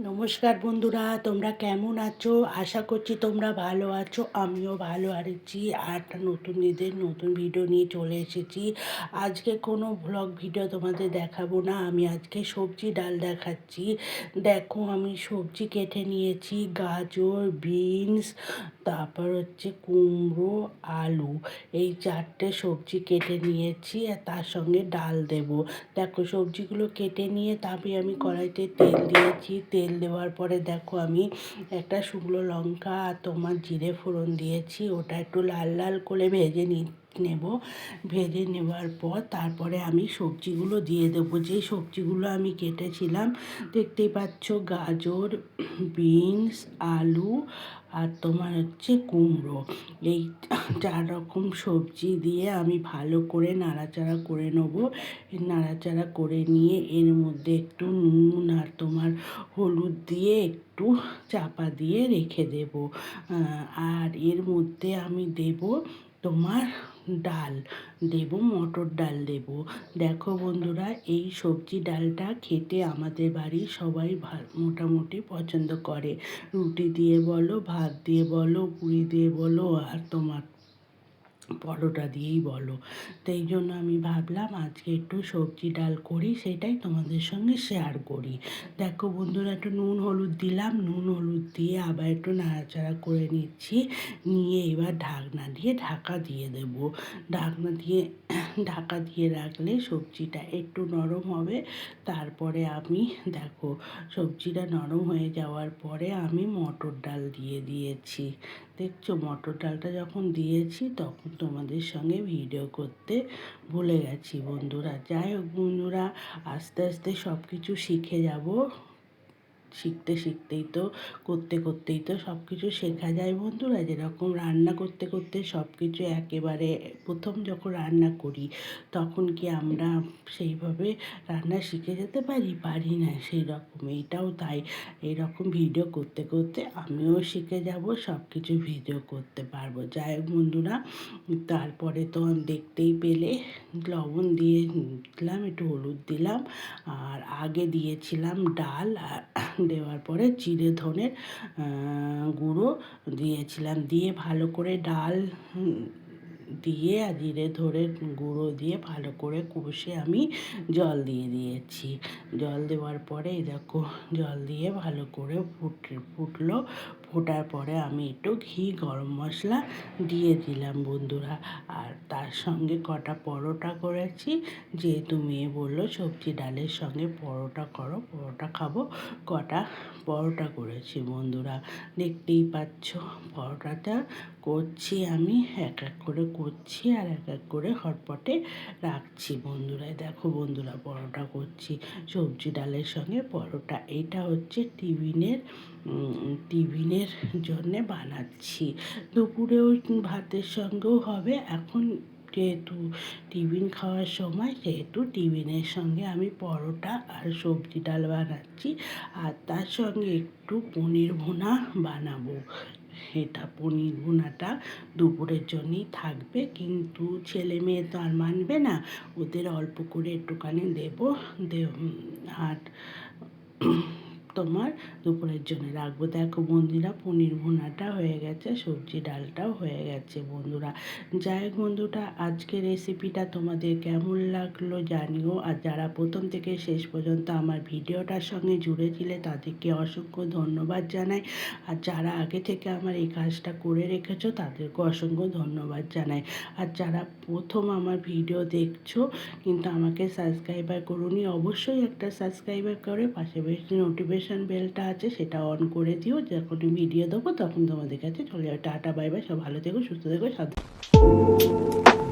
নমস্কার বন্ধুরা, তোমরা কেমন আছো? আশা করছি তোমরা ভালো আছো। আমিও ভালো আছি। আর একটা নতুন ঈদের নতুন ভিডিও নিয়ে চলে এসেছি। আজকে কোনো ভ্লগ ভিডিও তোমাদের দেখাবো না, আমি আজকে সবজি ডাল দেখাচ্ছি। দেখো, আমি সবজি কেটে নিয়েছি, গাজর, বিনস, তারপর হচ্ছে কুমড়ো, আলু, এই চারটে সবজি কেটে নিয়েছি। আর তার সঙ্গে ডাল দেব। দেখো, সবজিগুলো কেটে নিয়ে তারপরে আমি কড়াইতে তেল দিয়েছি। তেল দেওয়ার পরে দেখো, আমি একটা শুকনো লঙ্কা আর তোমার জিরে ফোড়ন দিয়েছি। ওটা একটু লাল লাল করে নেব। ভেজে নেওয়ার পর তারপরে আমি সবজিগুলো দিয়ে দেবো। যেই সবজিগুলো আমি কেটেছিলাম, দেখতেই পাচ্ছ, গাজর, বিনস, আলু আর তোমার হচ্ছে কুমড়ো, এই 4 রকম সবজি দিয়ে আমি ভালো করে নাড়াচাড়া করে নেবো। নাড়াচাড়া করে নিয়ে এর মধ্যে একটু নুন আর তোমার হলুদ দিয়ে একটু চাপা দিয়ে রেখে দেব। আর এর মধ্যে আমি দেব তোমার ডাল, দেব মটর ডাল দেব। দেখো বন্ধুরা, এই সবজি ডালটা খেতে আমাদের বাড়ির সবাই মোটামুটি পছন্দ করে। রুটি দিয়ে বলো, ভাত দিয়ে বলো, পুরি দিয়ে বলো, আর তোমার পরোটা দিয়েই বলো। তাই জন্য আমি ভাবলাম আজকে একটু সবজি ডাল করি, সেটাই তোমাদের সঙ্গে শেয়ার করি। দেখো বন্ধুরা, একটু নুন হলুদ দিলাম, নুন হলুদ দিয়ে আবার একটু নাড়াচাড়া করে নিচ্ছি। নিয়ে এবার ঢাকনা দিয়ে ঢাকা দিয়ে দেব। ঢাকা দিয়ে রাখলে সবজিটা একটু নরম হবে। তারপরে আমি, দেখো, সবজিটা নরম হয়ে যাওয়ার পরে আমি মটর ডাল দিয়ে দিয়েছি। দেখছো, মটর ডালটা যখন দিয়েছি তখন তোমাদের সঙ্গে ভিডিও করতে ভুলে গেছি বন্ধুরা। যাই হোক বন্ধুরা, আস্তে আস্তে সব কিছু শিখে যাব। শিখতে শিখতেই তো, করতে করতেই তো সব কিছু শেখা যায় বন্ধুরা। যেরকম রান্না করতে করতে সব কিছু একেবারে প্রথম যখন রান্না করি তখন কি আমরা সেইভাবে রান্না শিখে যেতে পারি না? সেই রকম এইটাও তাই। এইরকম ভিডিও করতে করতে আমিও শিখে যাব, সব কিছু ভিডিও করতে পারবো। যাই হোক বন্ধুরা, তারপরে তো দেখতেই পেলে লবণ দিয়ে দিলাম, একটু হলুদ দিলাম, আর আগে দিয়েছিলাম ডাল, আর দেওয়ার পরে জিরে ধনের গুঁড়ো দিয়েছিলাম। দিয়ে ভালো করে ডাল দিয়ে আর জিরে ধরে গুঁড়ো দিয়ে ভালো করে কষে আমি জল দিয়ে দিয়েছি। জল দেওয়ার পরে দেখো, জল দিয়ে ভালো করে ফুটলো। ফোটার পরে আমি একটু ঘি, গরম মশলা দিয়ে দিলাম বন্ধুরা। আর তার সঙ্গে কটা পরোটা করেছি, যেহেতু মেয়ে বললো সবজি ডালের সঙ্গে পরোটা করো, পরোটা খাবো, কটা পরোটা করেছি বন্ধুরা। দেখতেই পাচ্ছ পরোটাটা করছি আমি, এক এক করে করছি আর এক এক করে হটপটে রাখছি বন্ধুরা। দেখো বন্ধুরা, পরোটা করছি সবজি ডালের সঙ্গে পরোটা। এটা হচ্ছে টিফিনের জন্যে বানাচ্ছি। দুপুরেও ভাতের সঙ্গেও হবে। এখন যেহেতু টিফিন খাওয়ার সময়, সেহেতু টিফিনের সঙ্গে আমি পরোটা আর সবজি ডাল বানাচ্ছি। আর তার সঙ্গে একটু পনির ভুনা বানাবো। এটা পনির ভুনাটা দুপুরের জন্যই থাকবে, কিন্তু ছেলে মেয়ে তো আর মানবে না, ওদের অল্প করে একটুখানি দেবো। আর তোমার দুপুরের জন্য রাখবো। দেখো বন্ধুরা, পনির ভুনাটা হয়ে গেছে, সবজি ডালটাও হয়ে গেছে বন্ধুরা। যাই হোক বন্ধুরা, আজকের রেসিপিটা তোমাদের কেমন লাগলো জানিও। আর যারা প্রথম থেকে শেষ পর্যন্ত আমার ভিডিওটার সঙ্গে জুড়েছিলে তাদেরকে অসংখ্য ধন্যবাদ জানাই। আর যারা আগে থেকে আমার এই কাজটা করে রেখেছো তাদেরকে অসংখ্য ধন্যবাদ জানাই। আর যারা প্রথম আমার ভিডিও দেখছো কিন্তু আমাকে সাবস্ক্রাইবার করুনি, অবশ্যই একটা সাবস্ক্রাইবার করে পাশে বেশ নোটিফিকেশান বেলটা আছে সেটা অন করে দিও। যখনই ভিডিও দেবো তখন তোমাদের কাছে চলে যাবে। টাটা, বাই বাই, সব ভালো থেকো, সুস্থ থেকো, সাবধানে।